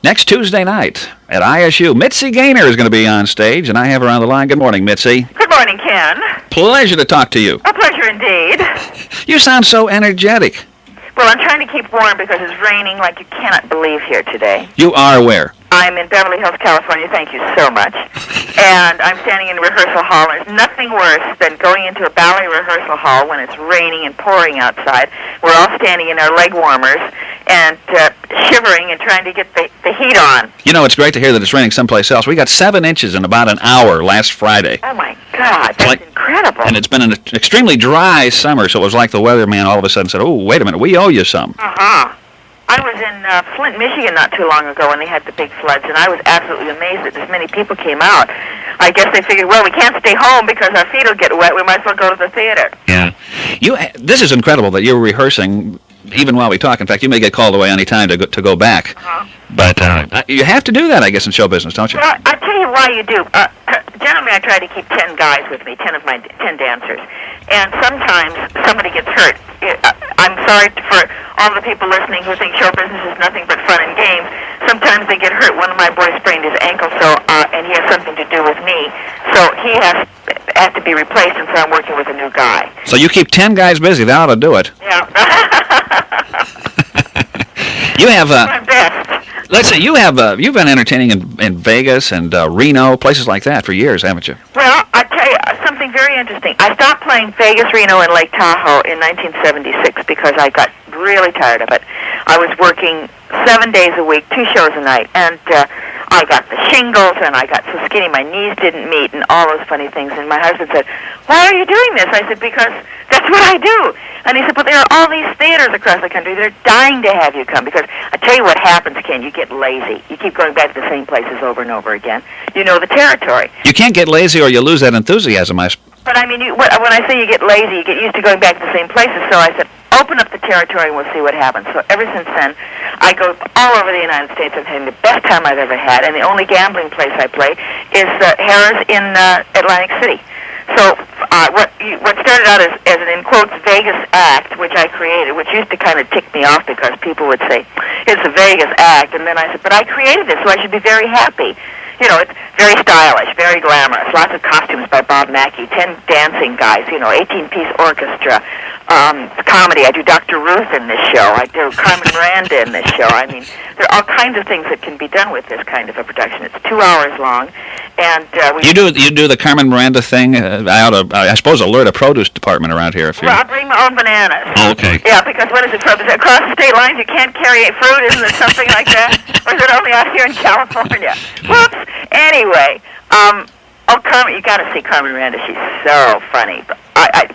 next Tuesday night at ISU. Mitzy Gaynor is going to be on stage, and I have her on the line. Good morning, Mitzy. Good morning, Ken. Pleasure to talk to you. A pleasure indeed. You sound so energetic. Well, I'm trying to keep warm because it's raining like you cannot believe here today. You are where? I'm in Beverly Hills, California. Thank you so much. And I'm standing in a rehearsal hall. There's nothing worse than going into a ballet rehearsal hall when it's raining and pouring outside. We're all standing in our leg warmers and shivering and trying to get the heat on. You know, it's great to hear that it's raining someplace else. We got 7 inches in about an hour last Friday. Oh, my God. That's incredible. And it's been an extremely dry summer, so it was like the weatherman all of a sudden said, oh, wait a minute, we owe you some. Uh-huh. I was in Flint, Michigan not too long ago when they had the big floods, and I was absolutely amazed that this many people came out. I guess they figured, well, we can't stay home because our feet will get wet. We might as well go to the theater. Yeah. This is incredible that you're rehearsing even while we talk. In fact, you may get called away any time to go back. Uh-huh. But you have to do that, I guess, in show business, don't you? Well, I'll tell you why you do. Generally, I try to keep 10 guys with me, 10 of my 10 dancers. And sometimes somebody gets hurt. I'm sorry for all the people listening who think show business is nothing but fun and games. Sometimes they get hurt. One of my boys sprained his ankle, and he has something to do with me. So he has to be replaced, and so I'm working with a new guy. So you keep 10 guys busy. That ought to do it. Yeah. You have my best. Let's say you've been entertaining in Vegas and Reno, places like that for years, haven't you? Well, I tell you something very interesting. I stopped playing Vegas, Reno, and Lake Tahoe in 1976 because I got really tired of it. I was working 7 days a week, 2 shows a night, and I got the shingles, and I got so skinny my knees didn't meet, and all those funny things. And my husband said, "Why are you doing this?" I said, "Because that's what I do." And he said, "But there are all these theaters across the country. They're dying to have you come." Because I tell you what happens, Ken, you get lazy. You keep going back to the same places over and over again. You know the territory. You can't get lazy or you lose that enthusiasm. But I mean, when I say you get lazy, you get used to going back to the same places. So I said, open up the territory and we'll see what happens. So ever since then, I go all over the United States. I'm having the best time I've ever had. And the only gambling place I play is Harrah's in Atlantic City. So what started out as an, in quotes, Vegas act, which I created, which used to kind of tick me off because people would say, it's a Vegas act. And then I said, but I created this, so I should be very happy. You know, it's very stylish, very glamorous, lots of costumes by Bob Mackey, 10 dancing guys, 18-piece orchestra, comedy. I do Dr. Ruth in this show. I do Carmen Miranda in this show. I mean, there are all kinds of things that can be done with this kind of a production. It's 2 hours long, and you do the Carmen Miranda thing. I suppose alert a produce department around here. Well, I'll bring my own bananas. Oh, okay. Yeah, because what is it? Across the state lines, you can't carry fruit, isn't it? Something like that, or is it only out here in California? Whoops. Anyway, Carmen, you got to see Carmen Miranda. She's so funny.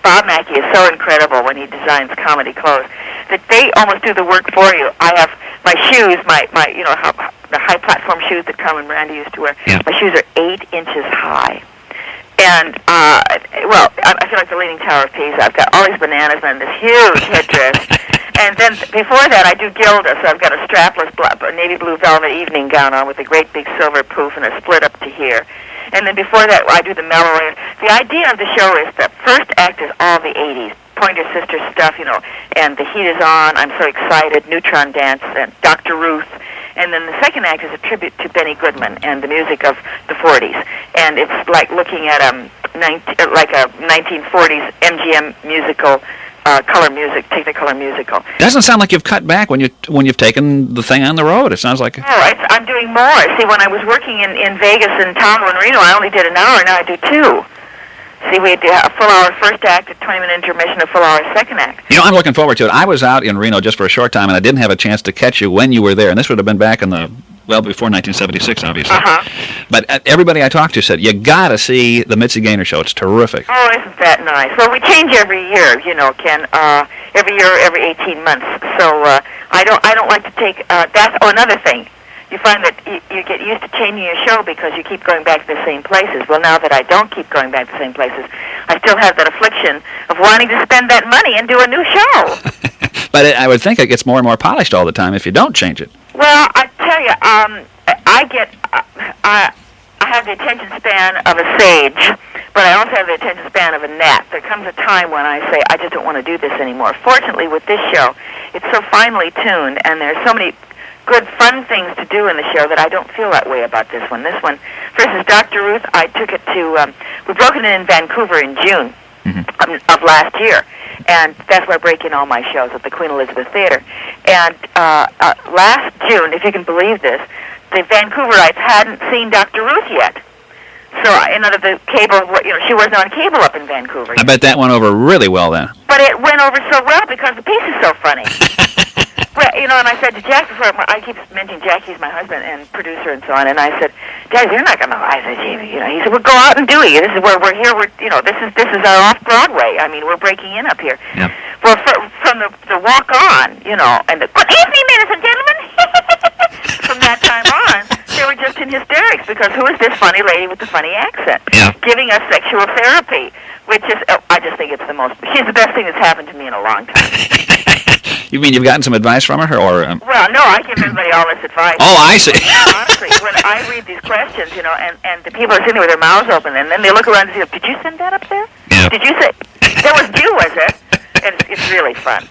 Bob Mackey is so incredible when he designs comedy clothes that they almost do the work for you. I have my shoes, my the high platform shoes that Carmen Miranda used to wear. Yeah. My shoes are 8 inches high. And, I feel like the Leaning Tower of Pisa. I've got all these bananas and this huge headdress. And then before that, I do Gilda, so I've got a strapless navy blue velvet evening gown on with a great big silver poof and a split up to here. And then before that, I do the mellow. The idea of the show is the first act is all the 80s, Pointer Sisters stuff, and The Heat Is On, I'm So Excited, Neutron Dance, and Dr. Ruth. And then the second act is a tribute to Benny Goodman and the music of the 40s. And it's like looking at a 1940s MGM musical, Technicolor musical. Doesn't sound like you've cut back when you've taken the thing on the road. It sounds like. No, I'm doing more. See, when I was working in Vegas and Tahoe and Reno, I only did an hour. Now I do 2. See, we do a full hour first act, a 20-minute intermission, a full hour second act. I'm looking forward to it. I was out in Reno just for a short time, and I didn't have a chance to catch you when you were there. And this would have been back in before 1976, obviously. Uh-huh. But everybody I talked to said, you got to see the Mitzy Gaynor show. It's terrific. Oh, isn't that nice? Well, we change every year, Ken. Every year, every 18 months. So I don't like to take. That's another thing. You find that you get used to changing your show because you keep going back to the same places. Well, now that I don't keep going back to the same places, I still have that affliction of wanting to spend that money and do a new show. But I would think it gets more and more polished all the time if you don't change it. Well, I tell you, I have the attention span of a sage, but I also have the attention span of a gnat. There comes a time when I say, I just don't want to do this anymore. Fortunately, with this show, it's so finely tuned, and there's so many good, fun things to do in the show that I don't feel that way about this one. This one, for instance, Dr. Ruth, I took it to, we broke it in Vancouver in June of last year. And that's where I break in all my shows at the Queen Elizabeth Theater. And last June, if you can believe this, the Vancouverites hadn't seen Dr. Ruth yet. So, the cable, she wasn't on cable up in Vancouver. I bet that went over really well then. But it went over so well because the piece is so funny. Well, and I said to Jack before, I keep mentioning Jack, he's my husband and producer and so on, and I said, Jack, you're not going to lie. I said, he said, well, go out and do it. This is where we're here. This is our off-Broadway. I mean, we're breaking in up here. Yep. Well, from the walk on, and the, good evening, ladies and gentlemen. From that time on, they were just in hysterics because who is this funny lady with the funny accent? Yeah. Giving us sexual therapy, which is, I just think it's she's the best thing that's happened to me in a long time. You mean you've gotten some advice from her, or? Well, no, I give everybody all this advice. Oh, I see. Honestly, when I read these questions, and the people are sitting with their mouths open, and then they look around and say, did you send that up there? Yeah. Did you say, that was you, was it? And it's really fun.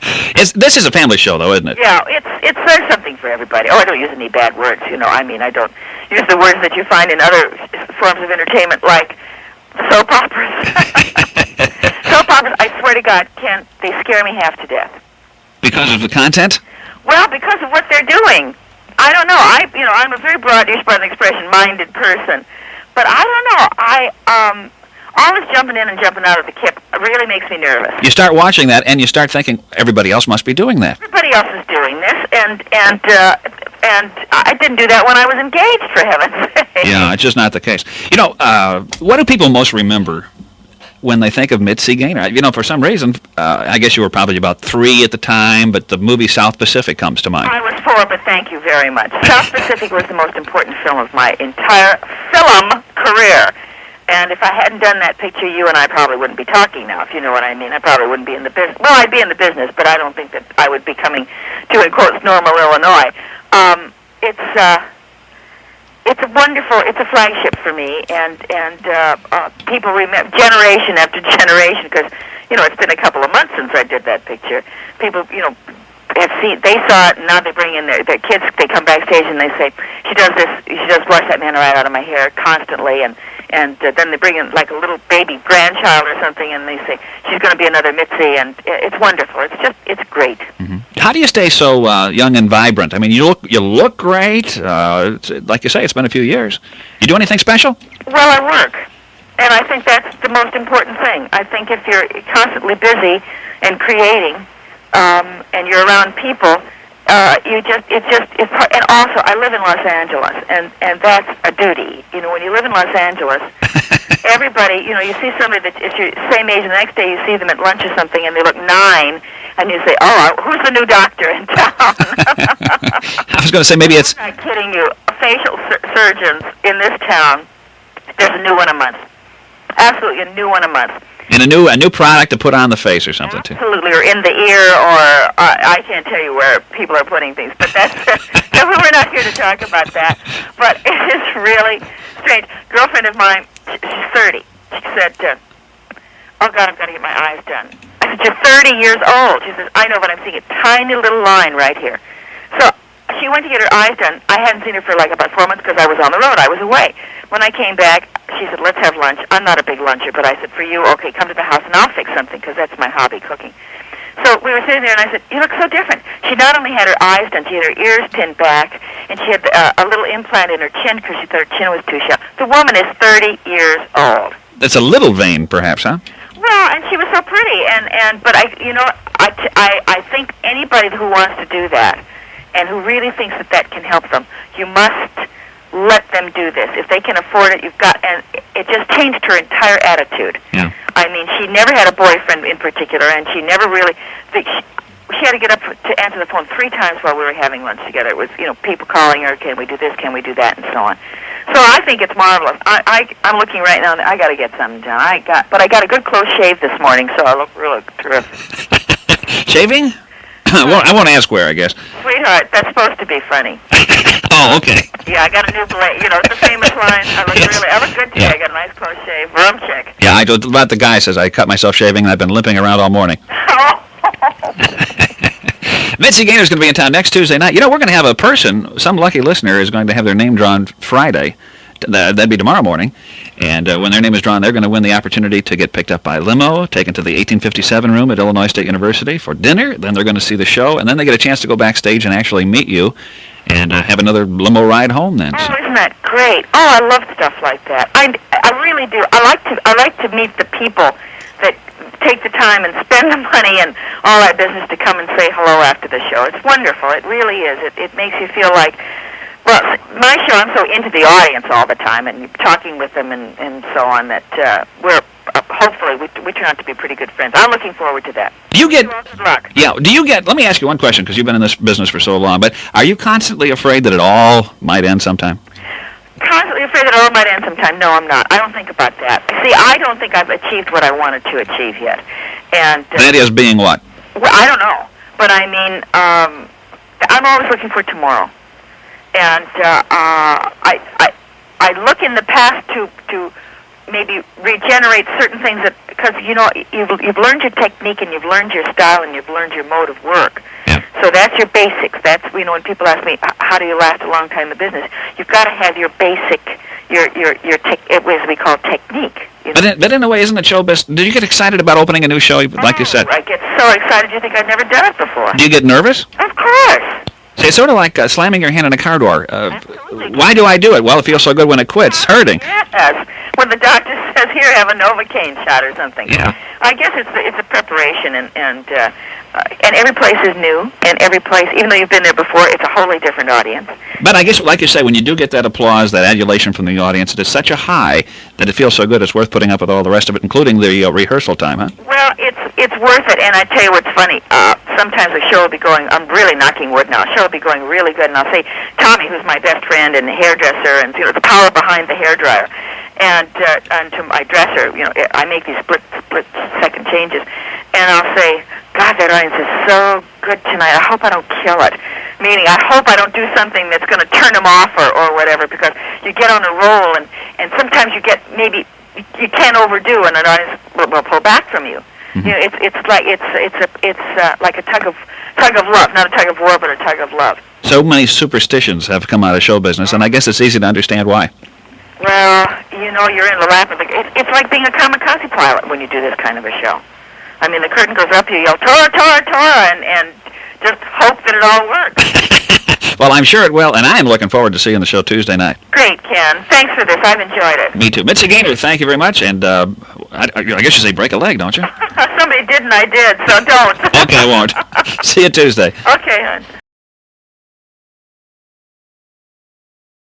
This is a family show, though, isn't it? Yeah, there's something for everybody. Oh, I don't use any bad words, I don't use the words that you find in other forms of entertainment, like soap operas. Soap operas, I swear to God, they scare me half to death. Because of the content? Well, because of what they're doing. I don't know. I'm a very broad-ish, by the expression, minded person. But I don't know. All this jumping in and jumping out of the kip really makes me nervous. You start watching that, and you start thinking, everybody else must be doing that. Everybody else is doing this, and I didn't do that when I was engaged, for heaven's sake. Yeah, it's just not the case. What do people most remember when they think of Mitzy Gaynor? For some reason, I guess you were probably about 3 at the time, but the movie South Pacific comes to mind. I was 4, but thank you very much. South Pacific was the most important film of my entire film career. And if I hadn't done that picture, you and I probably wouldn't be talking now, if you know what I mean. I probably wouldn't be in the business. Well, I'd be in the business, but I don't think that I would be coming to, in quotes, normal Illinois. It's a wonderful, it's a flagship for me, and people remember generation after generation, because, it's been a couple of months since I did that picture. People, they saw it, and now they bring in their kids, they come backstage and they say, she does brush that man right out of my hair constantly, and then they bring in like a little baby grandchild or something, and they say, she's going to be another Mitzy, and it's wonderful. It's great. Mm-hmm. How do you stay so young and vibrant? I mean, you look great. Like you say, it's been a few years. You do anything special? Well, I work, and I think that's the most important thing. I think if you're constantly busy and creating, and you're around people, and also I live in Los Angeles, and that's a duty. When you live in Los Angeles, everybody, you see somebody that is your same age, and the next day you see them at lunch or something, and they look 9, and you say, oh, who's the new doctor in town? I was going to say, maybe it's... I'm not kidding you. Facial surgeons in this town, there's a new one a month. Absolutely a new one a month. And a new product to put on the face or something, too. Absolutely, or in the ear, or I can't tell you where people are putting things, but we're not here to talk about that. But it is really strange. A girlfriend of mine, she's 30. She said, oh, God, I've got to get my eyes done. I said, you're 30 years old. She says, I know, but I'm seeing a tiny little line right here. So she went to get her eyes done. I hadn't seen her for like about 4 months because I was on the road. I was away. When I came back, she said, let's have lunch. I'm not a big luncher, but I said, for you, okay, come to the house and I'll fix something because that's my hobby, cooking. So we were sitting there, and I said, you look so different. She not only had her eyes done, she had her ears pinned back, and she had a little implant in her chin because she thought her chin was too shallow. The woman is 30 years old. That's a little vain, perhaps, huh? Well, and she was so pretty, but I think anybody who wants to do that and who really thinks that can help them, you must let them do this. If they can afford it, and it just changed her entire attitude. Yeah. I mean, she never had a boyfriend in particular, and she never really, she had to get up to answer the phone 3 times while we were having lunch together. It was, people calling her, can we do this, can we do that, and so on. So I think it's marvelous. I'm looking right now, and I got to get something done. But I got a good close shave this morning, so I look really terrific. Shaving? I won't ask where, I guess. Sweetheart, that's supposed to be funny. Oh, okay. Yeah, I got a new blade. The famous line. I look good today. Yeah. I got a nice close shave. Room check. Yeah, I do. About the guy says I cut myself shaving, and I've been limping around all morning. Mitzy Gaynor's going to be in town next Tuesday night. You know, we're going to have a person, some lucky listener is going to have their name drawn Friday. That'd be tomorrow morning. And when their name is drawn, they're going to win the opportunity to get picked up by limo, taken to the 1857 room at Illinois State University for dinner. Then they're going to see the show, and then they get a chance to go backstage and actually meet you and have another limo ride home then. Oh, isn't that great? Oh, I love stuff like that. I really do. I like to meet the people that take the time and spend the money and all that business to come and say hello after the show. It's wonderful. It really is. It makes you feel like, well, my show, I'm so into the audience all the time and talking with them and so on that we're hopefully we turn out to be pretty good friends. I'm looking forward to that. Do you get? Good luck. Yeah. Do you get? Let me ask you one question because you've been in this business for so long. But are you constantly afraid that it all might end sometime? Constantly afraid that it all might end sometime. No, I'm not. I don't think about that. See, I don't think I've achieved what I wanted to achieve yet. And That is being what? well, I don't know, but I mean, I'm always looking for tomorrow. And I look in the past to maybe regenerate certain things that, because you know you've learned your technique and you've learned your style and you've learned your mode of work. Yeah. So that's your basics. That's, you know, when people ask me how do you last a long time in the business, you've got to have your basic, as we call technique. You know? But in a way, isn't it show business? Did you get excited about opening a new show, like you said? I get so excited. You think I've never done it before? Do you get nervous? Of course. See, it's sort of like slamming your hand in a car door. Absolutely. Why do I do it? Well, it feels so good when it quits. Hurting. Yes. When the doctor says, "Here, have a Novocaine shot" or something. Yeah. I guess it's a preparation, and every place is new, and every place, even though you've been there before, it's a wholly different audience. But I guess, like you say, when you do get that applause, that adulation from the audience, it is such a high that it feels so good it's worth putting up with all the rest of it, including the rehearsal time, huh? Well, it's worth it, and I tell you what's funny. Sometimes the show will be going, I'm really knocking wood now, the show will be going really good, and I'll say, Tommy, who's my best friend and hairdresser, and, you know, the power behind the hairdryer, and to my dresser, you know, I make these split-second changes, and I'll say, God, that audience is so good tonight, I hope I don't kill it. Meaning, I hope I don't do something that's going to turn them off or whatever, because you get on a roll, and sometimes you get, maybe, you can't overdo, and an audience will pull back from you. You know, it's like a tug of love, not a tug of war, but a tug of love. So many superstitions have come out of show business, and I guess it's easy to understand why. Well, you know, you're in the lap of the... It's like being a kamikaze pilot when you do this kind of a show. I mean, the curtain goes up, you yell, Tora, Tora, Tora, and just hope that it all works. Well, I'm sure it will, and I am looking forward to seeing the show Tuesday night. Great, Ken. Thanks for this. I've enjoyed it. Me too. Mitzy Gaynor, thank you very much, and I guess you say break a leg, don't you? Somebody did, and I did, so don't. Okay, I won't. See you Tuesday. Okay, hon.